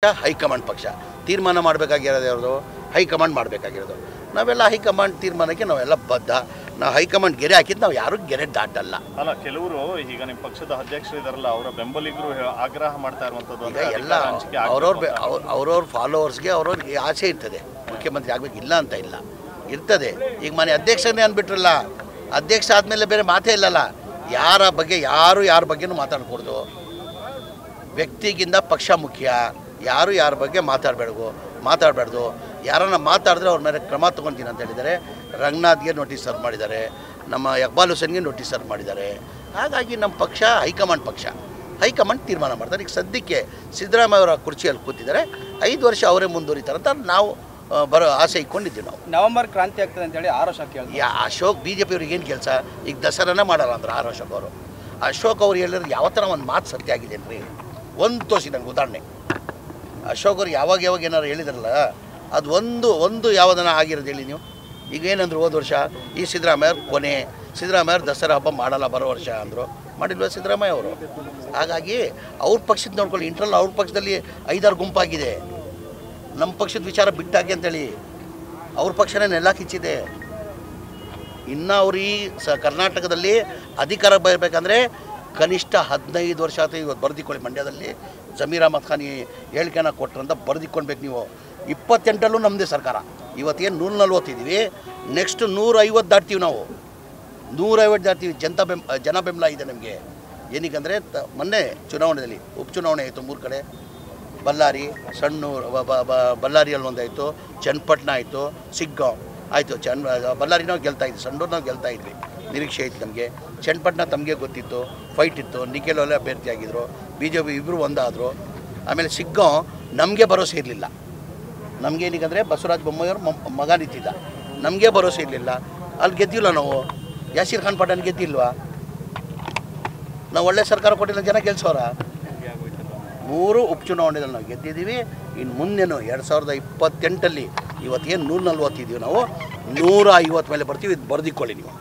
high command ಪಕ್ಷ ತೀರ್ಮಾನ ಮಾಡಬೇಕಾಗಿರೋದು ಯಾವುದು ಹೈಕಮಾಂಡ್ ಮಾಡಬೇಕಾಗಿರೋದು ನಾವೆಲ್ಲ ಹೈಕಮಾಂಡ್ ತೀರ್ಮಾನಕ್ಕೆ ನಾವೆಲ್ಲ ಬದ್ಧ ನಾವು ಹೈಕಮಾಂಡ್ ಗೆರೆ ಹಾಕಿದ್ದು ನಾವು ಯಾರು ಗೆರೆ ದಾಟಲ್ಲ ಅಲ್ಲ ಕೆಲವರು ಈಗ ನಿಮ್ಮ ಪಕ್ಷದ ಅಧ್ಯಕ್ಷರು ಇದಾರಲ್ಲ ಅವರ ಬೆಂಬಲಿಗರು ಆಗ್ರಹ ಮಾಡ್ತಾ ಇರುವಂತದ್ದು ಈಗ ಎಲ್ಲ ಅವ್ರವ್ರ ಫಾಲೋವರ್ಸ್ಗೆ ಅವ್ರವ್ರಿಗೆ ಆಸೆ ಇರ್ತದೆ ಮುಖ್ಯಮಂತ್ರಿ ಆಗಬೇಕಿಲ್ಲ ಅಂತ ಇಲ್ಲ ಇರ್ತದೆ ಈಗ ಮನೆ ಅಧ್ಯಕ್ಷನೇ ಅಂದ್ಬಿಟ್ರಲ್ಲ ಅಧ್ಯಕ್ಷ ಆದಮೇಲೆ ಬೇರೆ ಮಾತೇ ಇಲ್ಲಲ್ಲ ಯಾರ ಬಗ್ಗೆನೂ ಮಾತಾಡಕೂಡ್ದು ವ್ಯಕ್ತಿಗಿಂತ ಪಕ್ಷ ಮುಖ್ಯ ಯಾರು ಯಾರ ಬಗ್ಗೆ ಮಾತಾಡಬಾರ್ದು ಯಾರನ್ನ ಮಾತಾಡಿದ್ರೆ ಅವ್ರ ಮೇಲೆ ಕ್ರಮ ತೊಗೊಳ್ತೀನಿ ಅಂತ ಹೇಳಿದ್ದಾರೆ ರಂಗನಾಥ್ಗೆ ನೋಟಿಸ್ ಸರ್ವ್ ಮಾಡಿದ್ದಾರೆ ನಮ್ಮ ಇಕ್ಬಾಲ್ ಹುಸೇನ್ಗೆ ನೋಟಿಸ್ ಸರ್ವ್ ಮಾಡಿದ್ದಾರೆ ಹಾಗಾಗಿ ನಮ್ಮ ಪಕ್ಷ ಹೈಕಮಾಂಡ್ ತೀರ್ಮಾನ ಮಾಡ್ತಾರೆ ಈಗ ಸದ್ಯಕ್ಕೆ ಸಿದ್ದರಾಮಯ್ಯ ಅವರ ಕುರ್ಚಿಯಲ್ಲಿ ಕೂತಿದ್ದಾರೆ 5 ವರ್ಷ ಅವರೇ ಮುಂದುವರಿತಾರೆ ಅಂತ ನಾವು ಬರೋ ಆಸೆ ಇಟ್ಕೊಂಡಿದ್ದೀವಿ ನಾವು ನವೆಂಬರ್ ಕ್ರಾಂತಿ ಆಗ್ತದೆ ಅಂತೇಳಿ ಅಶೋಕ್ ಹೇಳಿದ್ರು ಅಶೋಕ್ BJP ಅವ್ರಿಗೆ ಏನು ಕೆಲಸ ಈಗ ದಸರಾನೇ ಮಾಡಲ್ಲ ಅಂದ್ರೆ ಅಶೋಕ್ ಅವರು ಅಶೋಕ್ ಅವ್ರು ಹೇಳಿದ್ರೆ ಯಾವ ಥರ ಒಂದು ಮಾತು ಸತ್ಯ ಆಗಿದೆ ರೀ ಒಂದು ತೋರಿಸಿ ನನಗೆ ಉದಾಹರಣೆ ಅಶೋಕ್ ಅವ್ರು ಯಾವಾಗ ಏನಾರು ಹೇಳಿದ್ರಲ್ಲ ಅದು ಒಂದು ಯಾವುದನ್ನ ಆಗಿರೋದು ಹೇಳಿ ನೀವು ಈಗ ಏನಂದ್ರು ಹೋದ ವರ್ಷ ಈ ಸಿದ್ದರಾಮಯ್ಯ ದಸರಾ ಹಬ್ಬ ಮಾಡಲ್ಲ ಬರೋ ವರ್ಷ ಅಂದರು ಮಾಡಿಲ್ವ ಸಿದ್ದರಾಮಯ್ಯ ಅವರು ಹಾಗಾಗಿ ಅವ್ರ ಪಕ್ಷದ ನೋಡ್ಕೊಳ್ಳಿ ಇಂಟ್ರಲ್ ಅವ್ರ ಪಕ್ಷದಲ್ಲಿ 5-6 ಗುಂಪಾಗಿದೆ ನಮ್ಮ ಪಕ್ಷದ ವಿಚಾರ ಬಿಟ್ಟಾಗಿ ಅಂತೇಳಿ ಅವ್ರ ಪಕ್ಷನೇ ನೆಲ ಕಿಚ್ಚಿದೆ ಇನ್ನು ಅವ್ರು ಈ ಕರ್ನಾಟಕದಲ್ಲಿ ಅಧಿಕಾರ ಬರಬೇಕಂದ್ರೆ ಕನಿಷ್ಠ 15 ವರ್ಷ ಆಯ್ತು ಇವತ್ತು ಬರೆದಿಕೊಳ್ಳಿ ಮಂಡ್ಯದಲ್ಲಿ ಜಮೀರ್ ಅಹಮದ್ ಖಾನ್ ಹೇಳಿಕೆನ ಕೊಟ್ಟರಂತ ಬರೆದಿಕ್ಕೊಳ್ಬೇಕು ನೀವು 28ರಲ್ಲೂ ನಮ್ಮದೇ ಸರ್ಕಾರ ಇವತ್ತೇನು 140 ಇದ್ದೀವಿ ನೆಕ್ಸ್ಟ್ 150 ದಾಟ್ತೀವಿ ನಾವು 150 ದಾಟ್ತೀವಿ ಜನ ಬೆಂಬಲ ಇದೆ ನಮಗೆ ಏನಕ್ಕಂದರೆ ಮೊನ್ನೆ ಚುನಾವಣೆಯಲ್ಲಿ ಉಪಚುನಾವಣೆ ಆಯಿತು 3 ಕಡೆ ಬಳ್ಳಾರಿ ಬಳ್ಳಾರಿಯಲ್ಲಿ ಒಂದಾಯಿತು ಚನ್ನಪಟ್ಟಣ ಆಯಿತು ಸಿಗ್ಗಾಂವ್ ಆಯಿತು ಬಳ್ಳಾರಿನೂ ಗೆಲ್ತಾಯಿದ್ವಿ ಸಣ್ಣೂರ್ನಾಗ ಗೆಲ್ತಾಯಿದ್ವಿ ನಿರೀಕ್ಷೆ ಇತ್ತು ನಮಗೆ ಚನ್ನಪಟ್ಟಣ ತಮಗೆ ಗೊತ್ತಿತ್ತು ಫೈಟ್ ಇತ್ತು ನಿಖಿಲ್ ಅಭ್ಯರ್ಥಿ ಆಗಿದ್ದರು BJP ಇಬ್ಬರು ಒಂದಾದರು ಆಮೇಲೆ ಸಿಗ್ಗಾಂವ್ ನಮಗೆ ಭರೋಸೆ ಇರಲಿಲ್ಲ ನಮಗೇನಿಗಂದರೆ ಬಸವರಾಜ ಬೊಮ್ಮಾಯಿಯವ್ರ ಮಗ ನಿಂತಿದ್ದ ನಮಗೆ ಭರೋಸೆ ಇರಲಿಲ್ಲ ಅಲ್ಲಿ ಗೆದ್ದಿಲ್ಲ ನಾವು ಯಾಸೀರ್ ಖಾನ್ ಪಠಾಣ್ ಗೆದ್ದಿಲ್ವಾ ನಾವು ಒಳ್ಳೆ ಸರ್ಕಾರ ಕೊಟ್ಟಿಲ್ಲ ಜನ ಗೆಲ್ಸೋರ 3 ಉಪಚುನಾವಣೆಯಲ್ಲಿ ನಾವು ಗೆದ್ದಿದ್ದೀವಿ ಇನ್ನು ಮುಂದೆನೂ 2028ಅಲ್ಲಿ ಇವತ್ತೇನು 140 ಇದ್ದೀವಿ ನಾವು 150 ಮೇಲೆ ಬರ್ತೀವಿ ಇದು ಬರೆದಿಕ್ಕೊಳ್ಳಿ ನೀವು